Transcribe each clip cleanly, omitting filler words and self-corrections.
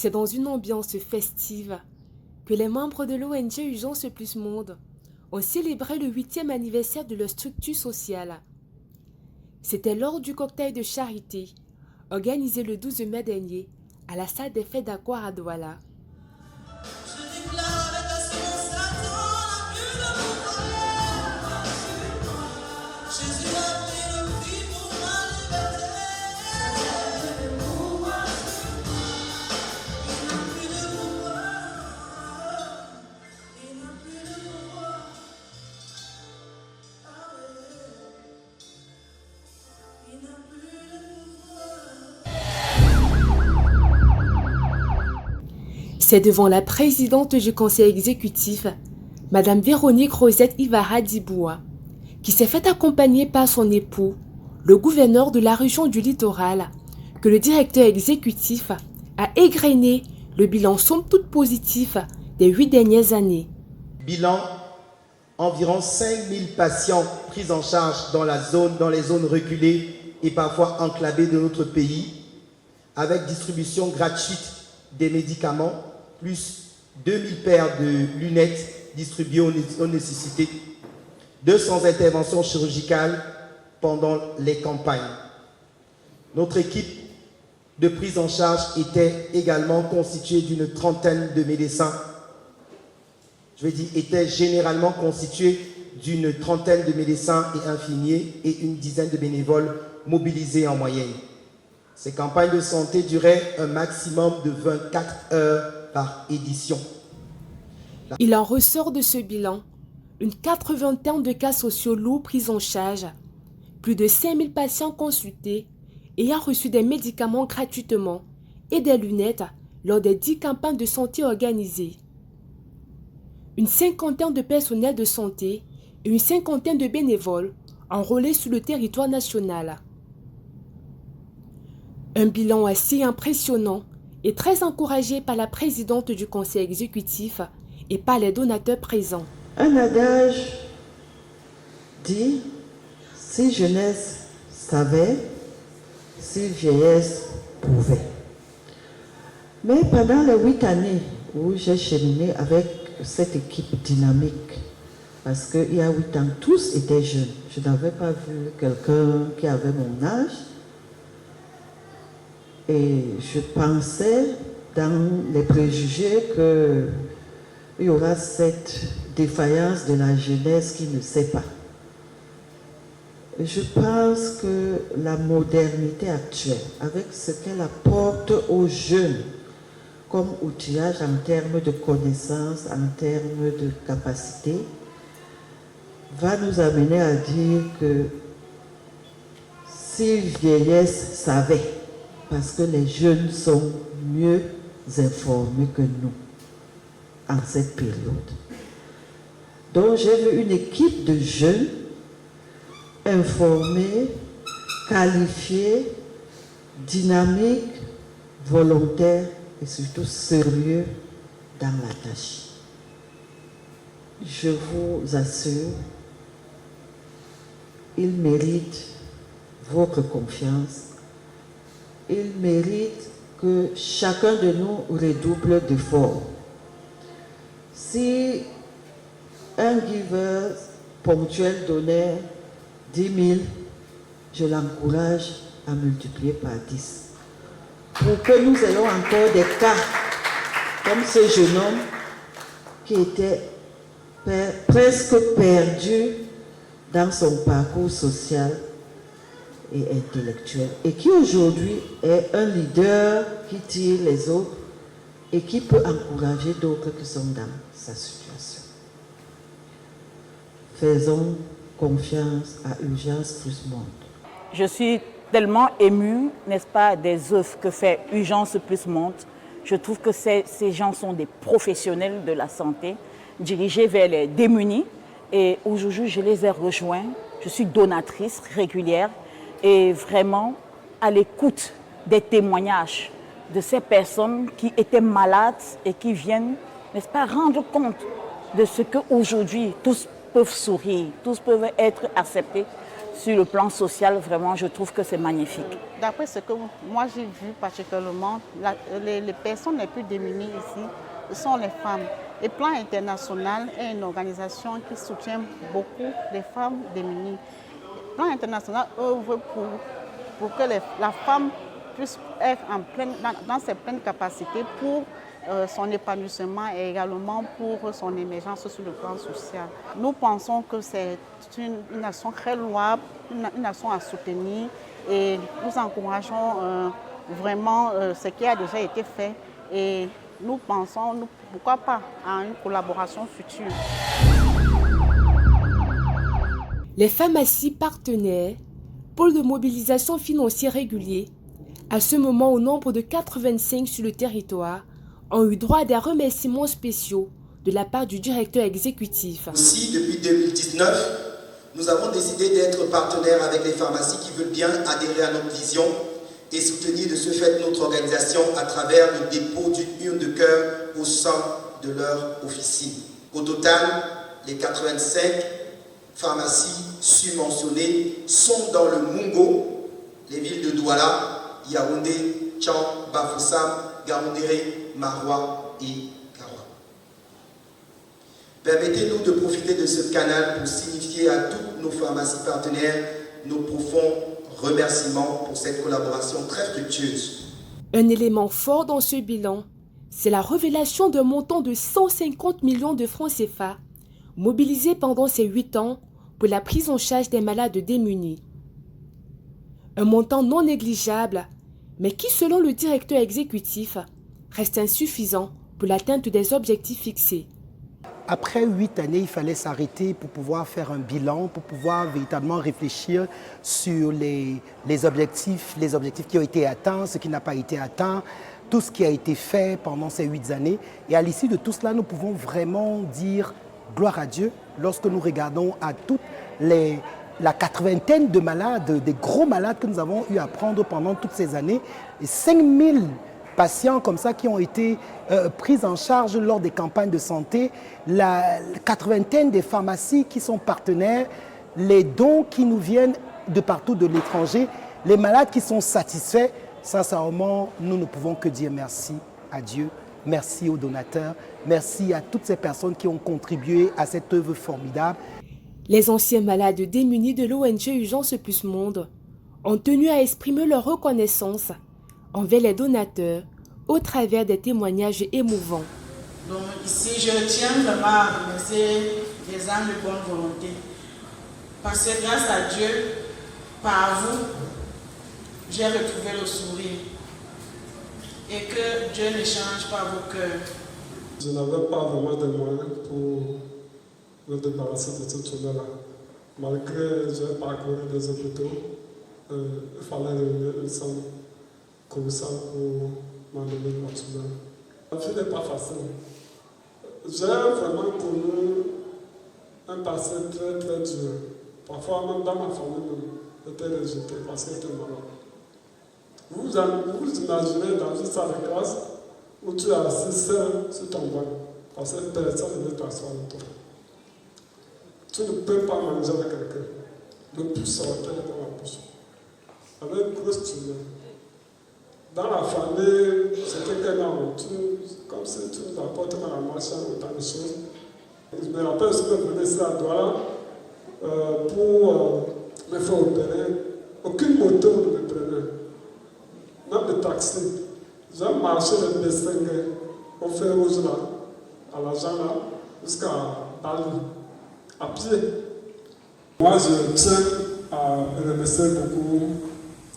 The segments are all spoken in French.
C'est dans une ambiance festive que les membres de l'ONG Urgence Plus Monde ont célébré le 8e anniversaire de leur structure sociale. C'était lors du cocktail de charité organisé le 12 mai dernier à la salle des fêtes d'Akwar à Douala. C'est devant la présidente du conseil exécutif, Madame Véronique Rosette Ivara Diboua, qui s'est fait accompagner par son époux, le gouverneur de la région du littoral, que le directeur exécutif a égrené le bilan somme toute positif des 8 dernières années. Bilan, environ 5000 patients pris en charge dans les zones reculées et parfois enclavées de notre pays, avec distribution gratuite des médicaments, plus 2000 paires de lunettes distribuées aux nécessités, 200 interventions chirurgicales pendant les campagnes. Notre équipe de prise en charge était également constituée d'une trentaine de médecins. Était généralement constituée d'une trentaine de médecins et infirmiers et une dizaine de bénévoles mobilisés en moyenne. Ces campagnes de santé duraient un maximum de 24 heures par édition. Il en ressort de ce bilan une 80 de cas sociaux lourds pris en charge, plus de 5000 patients consultés ayant reçu des médicaments gratuitement et des lunettes lors des 10 campagnes de santé organisées. Une 50aine de personnels de santé et une 50aine de bénévoles enrôlés sur le territoire national. Un bilan assez impressionnant et très encouragé par la présidente du conseil exécutif et par les donateurs présents. Un adage dit « si jeunesse savait, si vieillesse pouvait ». Mais pendant les 8 années où j'ai cheminé avec cette équipe dynamique, parce qu'il y a 8 ans, tous étaient jeunes. Je n'avais pas vu quelqu'un qui avait mon âge. Et je pensais dans les préjugés qu'il y aura cette défaillance de la jeunesse qui ne sait pas. Je pense que la modernité actuelle, avec ce qu'elle apporte aux jeunes, comme outillage en termes de connaissances, en termes de capacité, va nous amener à dire que si vieillesse savait, parce que les jeunes sont mieux informés que nous en cette période. Donc j'ai vu une équipe de jeunes informés, qualifiés, dynamiques, volontaires et surtout sérieux dans la tâche. Je vous assure, ils méritent votre confiance. Ils méritent que chacun de nous redouble d'efforts. Si un giver ponctuel donnait 10 000, je l'encourage à multiplier par 10. Pour que nous ayons encore des cas comme ce jeune homme qui était presque perdu dans son parcours social et intellectuel, et qui aujourd'hui est un leader qui tire les autres et qui peut encourager d'autres qui sont dans sa situation. Faisons confiance à Urgence Plus Monde. Je suis tellement émue, n'est-ce pas, des œuvres que fait Urgence Plus Monde. Je trouve que ces gens sont des professionnels de la santé, dirigés vers les démunis. Et aujourd'hui, je les ai rejoints. Je suis donatrice régulière. Et vraiment à l'écoute des témoignages de ces personnes qui étaient malades et qui viennent, n'est-ce pas, rendre compte de ce qu'aujourd'hui tous peuvent sourire, tous peuvent être acceptés sur le plan social, vraiment, je trouve que c'est magnifique. D'après ce que moi j'ai vu particulièrement, les personnes les plus démunies ici, ce sont les femmes. Le Plan International est une organisation qui soutient beaucoup les femmes démunies. Le Plan International œuvre pour que la femme puisse être dans ses pleines capacités pour son épanouissement et également pour son émergence sur le plan social. Nous pensons que c'est une action très louable, une action à soutenir et nous encourageons vraiment ce qui a déjà été fait et nous pensons, pourquoi pas, à une collaboration future. Les pharmacies partenaires, pôles de mobilisation financière réguliers, à ce moment au nombre de 85 sur le territoire, ont eu droit à des remerciements spéciaux de la part du directeur exécutif. Aussi, depuis 2019, nous avons décidé d'être partenaires avec les pharmacies qui veulent bien adhérer à notre vision et soutenir de ce fait notre organisation à travers le dépôt d'une urne de cœur au sein de leur officine. Au total, les 85 pharmacies subventionnées sont dans le Mungo, les villes de Douala, Yaoundé, Tchang, Bafoussam, Gaoundéré, Maroua et Kawa. Permettez-nous de profiter de ce canal pour signifier à toutes nos pharmacies partenaires nos profonds remerciements pour cette collaboration très fructueuse. Un élément fort dans ce bilan, c'est la révélation d'un montant de 150 millions de francs CFA mobilisés pendant ces 8 ans pour la prise en charge des malades démunis. Un montant non négligeable, mais qui, selon le directeur exécutif, reste insuffisant pour l'atteinte des objectifs fixés. Après 8 années, il fallait s'arrêter pour pouvoir faire un bilan, pour pouvoir véritablement réfléchir sur les objectifs qui ont été atteints, ce qui n'a pas été atteint, tout ce qui a été fait pendant ces 8 années. Et à l'issue de tout cela, nous pouvons vraiment dire gloire à Dieu lorsque nous regardons à toute la 80aine de malades, des gros malades que nous avons eu à prendre pendant toutes ces années, et 5000 patients comme ça qui ont été pris en charge lors des campagnes de santé, la 80aine des pharmacies qui sont partenaires, les dons qui nous viennent de partout de l'étranger, les malades qui sont satisfaits. Sincèrement, nous ne pouvons que dire merci à Dieu, merci aux donateurs, merci à toutes ces personnes qui ont contribué à cette œuvre formidable. Les anciens malades démunis de l'ONG Urgence Plus Monde ont tenu à exprimer leur reconnaissance envers les donateurs au travers des témoignages émouvants. Donc ici, je tiens vraiment à remercier les âmes de bonne volonté. Parce que grâce à Dieu, par vous, j'ai retrouvé le sourire. Et que Dieu ne change pas vos cœurs. Je n'avais pas vraiment de moyens pour me débarrasser de ce tunnel-là. Malgré que j'ai parcouru des hôpitaux, il fallait revenir une somme comme ça pour m'amener le tunnel. La vie n'est pas facile. J'ai vraiment connu un passé très très dur. Parfois même dans ma famille, j'étais rejeté parce que j'étais malade. Vous imaginez dans une salle de classe où tu es assis seul sur ton banc parce que personne ne veut t'asseoir avec toi. Tu ne peux pas manger avec quelqu'un. Ne plus sortir de la bouche. Avec une grosse tumeur. Dans la famille, c'était quelqu'un comme si tu nous apportes dans la marche autant de choses. Je me rappelle ce que je venais ici à Douala pour me faire opérer. Aucune moto ne me prenait. Même le taxi. J'ai marché le B5 au fer rouge là, à l'agent là, jusqu'à Bali, à pied. Moi, je tiens à remercier beaucoup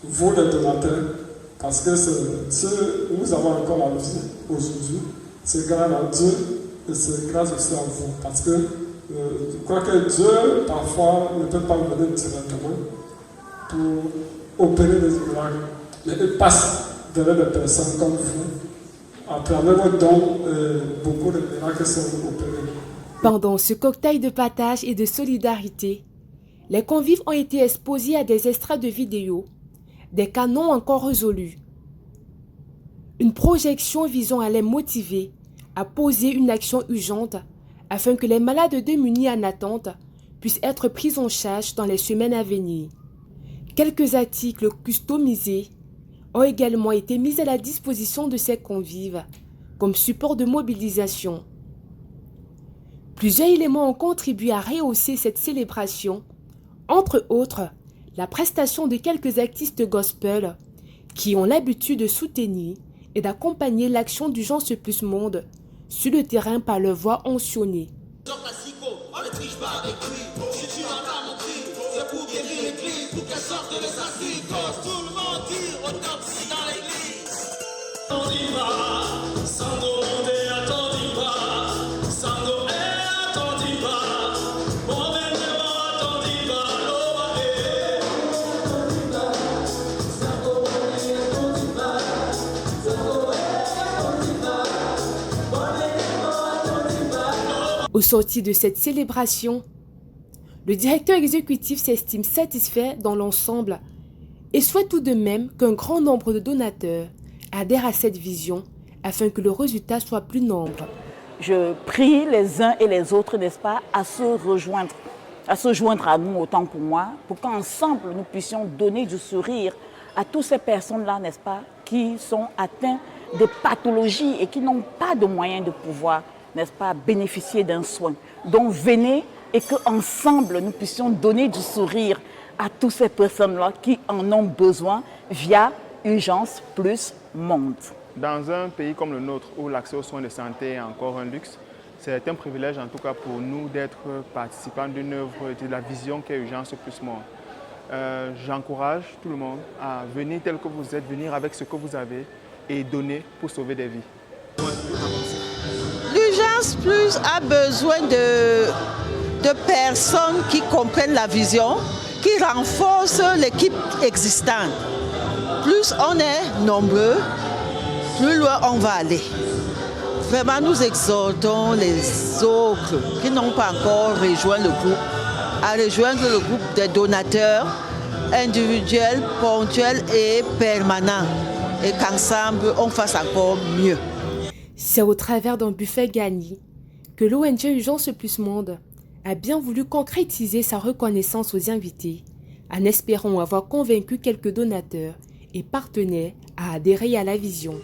vous, les donateurs, parce que si nous avons encore la vie aujourd'hui, c'est grâce à Dieu et c'est grâce aussi à vous. Parce que je crois que Dieu, parfois, ne peut pas venir directement pour opérer des miracles. Mais il passe derrière des personnes comme vous. À travers vos dons, beaucoup de miracles sont opérés. Pendant ce cocktail de partage et de solidarité, les convives ont été exposés à des extraits de vidéos, des cas non encore résolus. Une projection visant à les motiver à poser une action urgente afin que les malades démunis en attente puissent être pris en charge dans les semaines à venir. Quelques articles customisés ont également été mis à la disposition de ces convives comme support de mobilisation. Plusieurs éléments ont contribué à rehausser cette célébration, entre autres la prestation de quelques artistes gospel qui ont l'habitude de soutenir et d'accompagner l'action d'Urgence Plus Monde sur le terrain par leur voix onctionnée. Au sortir de cette célébration, le directeur exécutif s'estime satisfait dans l'ensemble et souhaite tout de même qu'un grand nombre de donateurs adhèrent à cette vision afin que le résultat soit plus nombreux. Je prie les uns et les autres, n'est-ce pas, à se joindre à nous autant pour moi, pour qu'ensemble nous puissions donner du sourire à toutes ces personnes-là, n'est-ce pas, qui sont atteintes de pathologies et qui n'ont pas de moyens de pouvoir, n'est-ce pas, bénéficier d'un soin. Donc venez et qu'ensemble nous puissions donner du sourire à toutes ces personnes-là qui en ont besoin via Urgence Plus Monde. Dans un pays comme le nôtre où l'accès aux soins de santé est encore un luxe, c'est un privilège en tout cas pour nous d'être participants d'une œuvre de la vision qu'est Urgence Plus Monde. J'encourage tout le monde à venir tel que vous êtes, venir avec ce que vous avez et donner pour sauver des vies. L'Urgence Plus a besoin de personnes qui comprennent la vision, qui renforcent l'équipe existante. Plus on est nombreux, plus loin on va aller. Vraiment, nous exhortons les autres qui n'ont pas encore rejoint le groupe à rejoindre le groupe des donateurs individuels, ponctuels et permanents. Et qu'ensemble, on fasse encore mieux. C'est au travers d'un buffet gagné que l'ONG Urgence Plus Monde a bien voulu concrétiser sa reconnaissance aux invités, en espérant avoir convaincu quelques donateurs et partenaires à adhérer à la vision.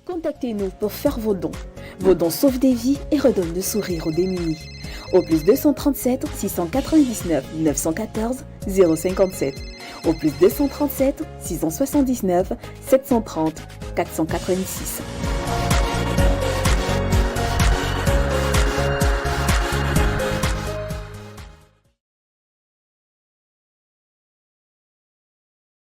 Contactez-nous pour faire vos dons. Vos dons sauvent des vies et redonnent le sourire aux démunis. Au plus 237 699 914 057. Au plus 237 679 730 486.